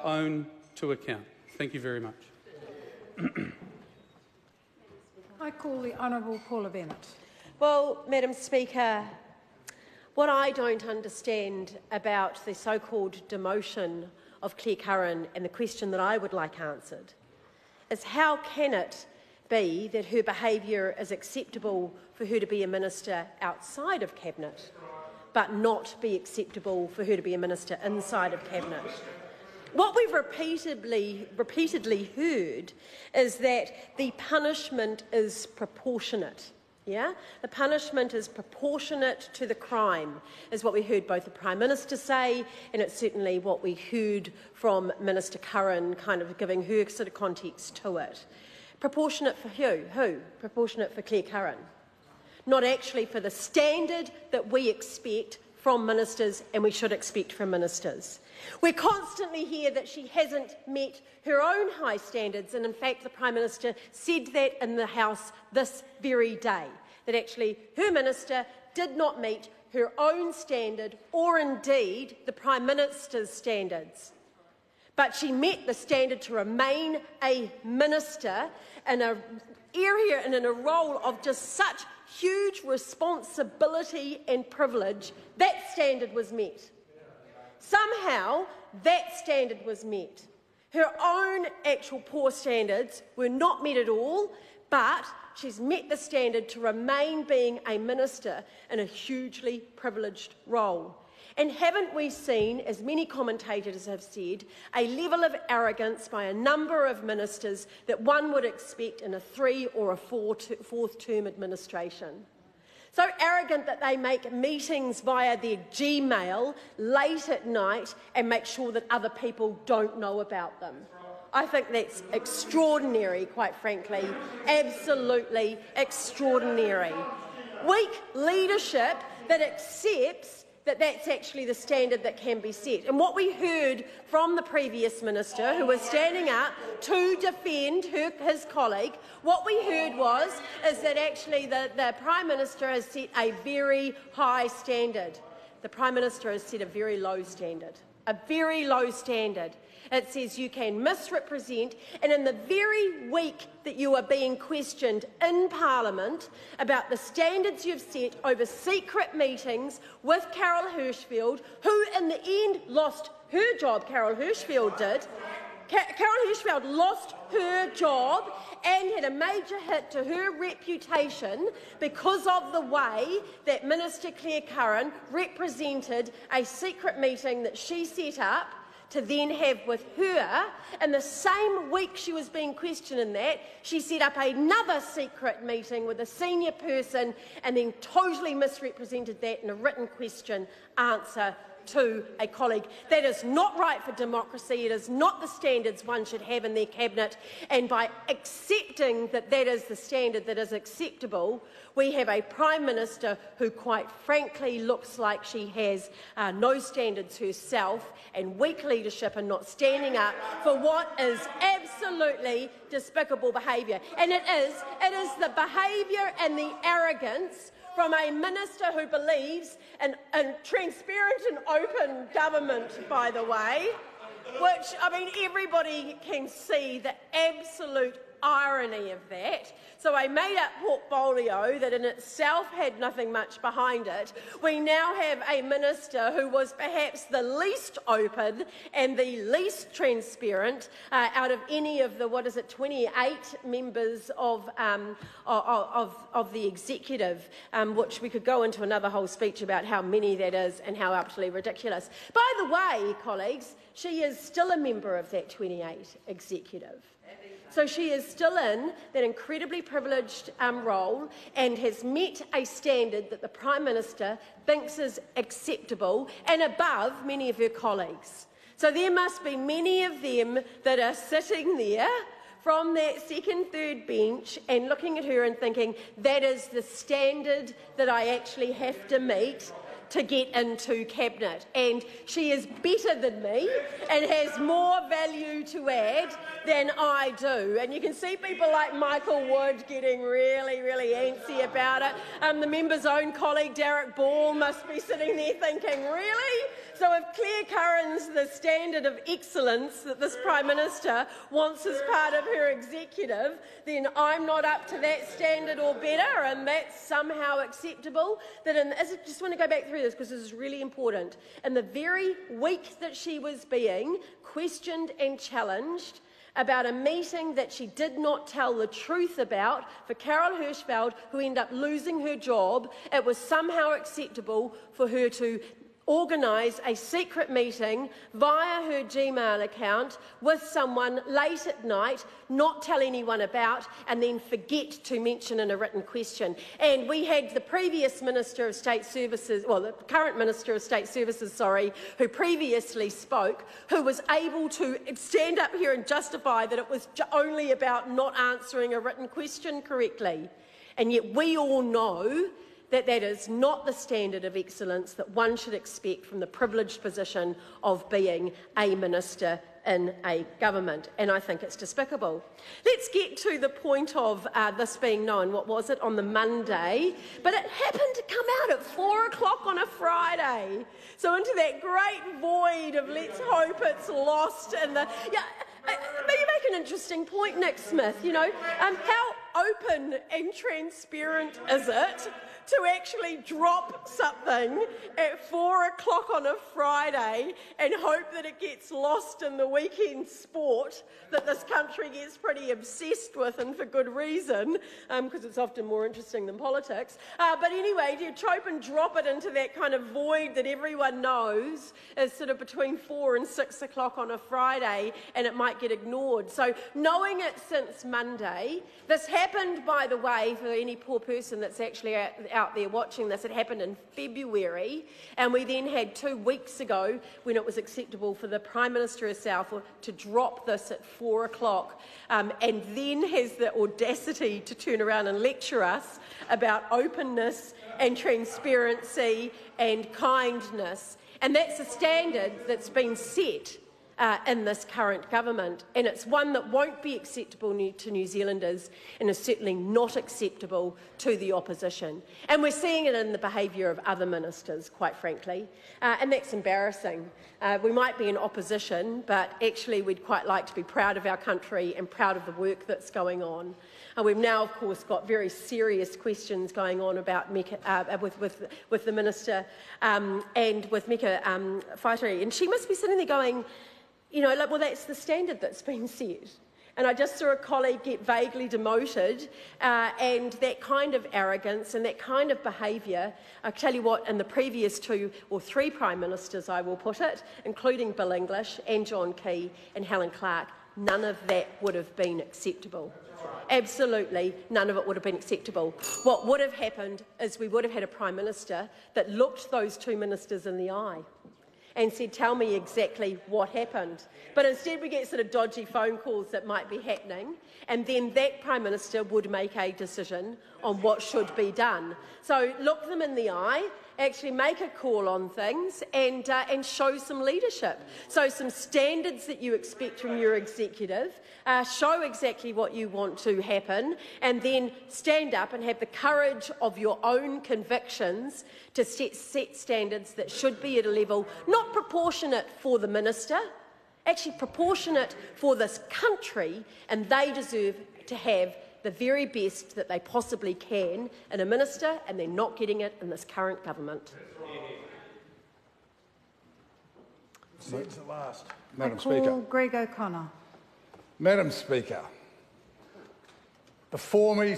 own to account. Thank you very much. I call the Honourable Paula Bennett. Well, Madam Speaker, what I don't understand about the so-called demotion of Clare Curran and the question that I would like answered is how can it be that her behaviour is acceptable for her to be a minister outside of Cabinet, but not be acceptable for her to be a minister inside of Cabinet? What we've repeatedly heard is that the punishment is proportionate. Yeah? The punishment is proportionate to the crime, is what we heard both the Prime Minister say, and it's certainly what we heard from Minister Curran, kind of giving her sort of context to it. Proportionate for who? Who? Proportionate for Clare Curran. Not actually for the standard that we expect from ministers and we should expect from ministers. We constantly hear that she hasn't met her own high standards, and in fact the Prime Minister said that in the House this very day, that actually her minister did not meet her own standard or indeed the Prime Minister's standards. But she met the standard to remain a minister in an area and in a role of just such huge responsibility and privilege. That standard was met. Somehow that standard was met. Her own actual poor standards were not met at all, but she's met the standard to remain being a minister in a hugely privileged role. And haven't we seen, as many commentators have said, a level of arrogance by a number of ministers that one would expect in a 3- or a 4th-term administration? So arrogant that they make meetings via their Gmail late at night and make sure that other people don't know about them. I think that's extraordinary, quite frankly, absolutely extraordinary. Weak leadership that accepts that that's actually the standard that can be set. And what we heard from the previous minister, who was standing up to defend his colleague, what we heard is that actually the Prime Minister has set a very high standard. The Prime Minister has set a very low standard. A very low standard. It says you can misrepresent, and in the very week that you are being questioned in Parliament about the standards you've set over secret meetings with Carol Hirschfeld, who in the end lost her job, Carol Hirschfeld did. Carol Hirschfeld lost her job and had a major hit to her reputation because of the way that Minister Clare Curran represented a secret meeting that she set up to then have with her. And the same week she was being questioned in that, she set up another secret meeting with a senior person and then totally misrepresented that in a written question answer to a colleague. That is not right for democracy. It is not the standards one should have in their cabinet. And by accepting that that is the standard that is acceptable, we have a Prime Minister who quite frankly looks like she has no standards herself and weak leadership and not standing up for what is absolutely despicable behaviour. And it is the behaviour and the arrogance from a minister who believes in transparent and open government, by the way, which, I mean, everybody can see the absolute irony of that. So a made-up portfolio that in itself had nothing much behind it. We now have a minister who was perhaps the least open and the least transparent out of any of the, 28 members of the executive, which we could go into another whole speech about how many that is and how utterly ridiculous. By the way, colleagues, she is still a member of that 28 executive. So she is still in that incredibly privileged role and has met a standard that the Prime Minister thinks is acceptable and above many of her colleagues. So there must be many of them that are sitting there from that second, third bench and looking at her and thinking, that is the standard that I actually have to meet to get into Cabinet. And she is better than me and has more value to add than I do. And you can see people like Michael Wood getting really, really antsy about it. The member's own colleague, Derek Ball, must be sitting there thinking, really? So if Clare Curran's the standard of excellence that this Prime Minister wants as part of her executive, then I'm not up to that standard or better, and that's somehow acceptable. I just want to go back through this because this is really important. In the very week that she was being questioned and challenged about a meeting that she did not tell the truth about for Carol Hirschfeld, who ended up losing her job, it was somehow acceptable for her to organise a secret meeting via her Gmail account with someone late at night, not tell anyone about, and then forget to mention in a written question. And we had the previous Minister of State Services, well, the current Minister of State Services, who previously spoke, who was able to stand up here and justify that it was only about not answering a written question correctly. And yet we all know that that is not the standard of excellence that one should expect from the privileged position of being a minister in a government, and I think it's despicable. Let's get to the point of this being known. What was it, on the Monday? But it happened to come out at 4 o'clock on a Friday. So into that great void of let's hope it's lost in the... But you make an interesting point, Nick Smith, how open and transparent is it to actually drop something at 4 o'clock on a Friday and hope that it gets lost in the weekend sport that this country gets pretty obsessed with, and for good reason, because it's often more interesting than politics. But anyway, to trope and drop it into that kind of void that everyone knows is sort of between 4 and 6 o'clock on a Friday, and it might get ignored. So knowing it since Monday, this happened, by the way, for any poor person that's actually out there watching this, it happened in February, and we then had 2 weeks ago when it was acceptable for the Prime Minister herself to drop this at 4 o'clock, and then has the audacity to turn around and lecture us about openness and transparency and kindness. And that's a standard that's been set in this current government, and it's one that won't be acceptable to New Zealanders and is certainly not acceptable to the opposition. And we're seeing it in the behaviour of other ministers, quite frankly, and that's embarrassing. We might be in opposition, but actually we'd quite like to be proud of our country and proud of the work that's going on. We've now, of course, got very serious questions going on about with the Minister and with Mika Whaitiri, and she must be sitting there going, well, that's the standard that's been set. And I just saw a colleague get vaguely demoted, and that kind of arrogance and that kind of behaviour, I tell you what, in the previous 2 or 3 Prime Ministers, I will put it, including Bill English and John Key and Hon Clarke, none of that would have been acceptable. Absolutely none of it would have been acceptable. What would have happened is we would have had a Prime Minister that looked those 2 ministers in the eye and said, tell me exactly what happened. But instead we get sort of dodgy phone calls that might be happening, and then that Prime Minister would make a decision on what should be done. So look them in the eye, actually make a call on things, and show some leadership. So some standards that you expect from your executive, show exactly what you want to happen, and then stand up and have the courage of your own convictions to set standards that should be at a level not proportionate for the minister, actually proportionate for this country, and they deserve to have the very best that they possibly can in a minister, and they're not getting it in this current government. Madam Speaker. Greg O'Connor. Madam Speaker, before me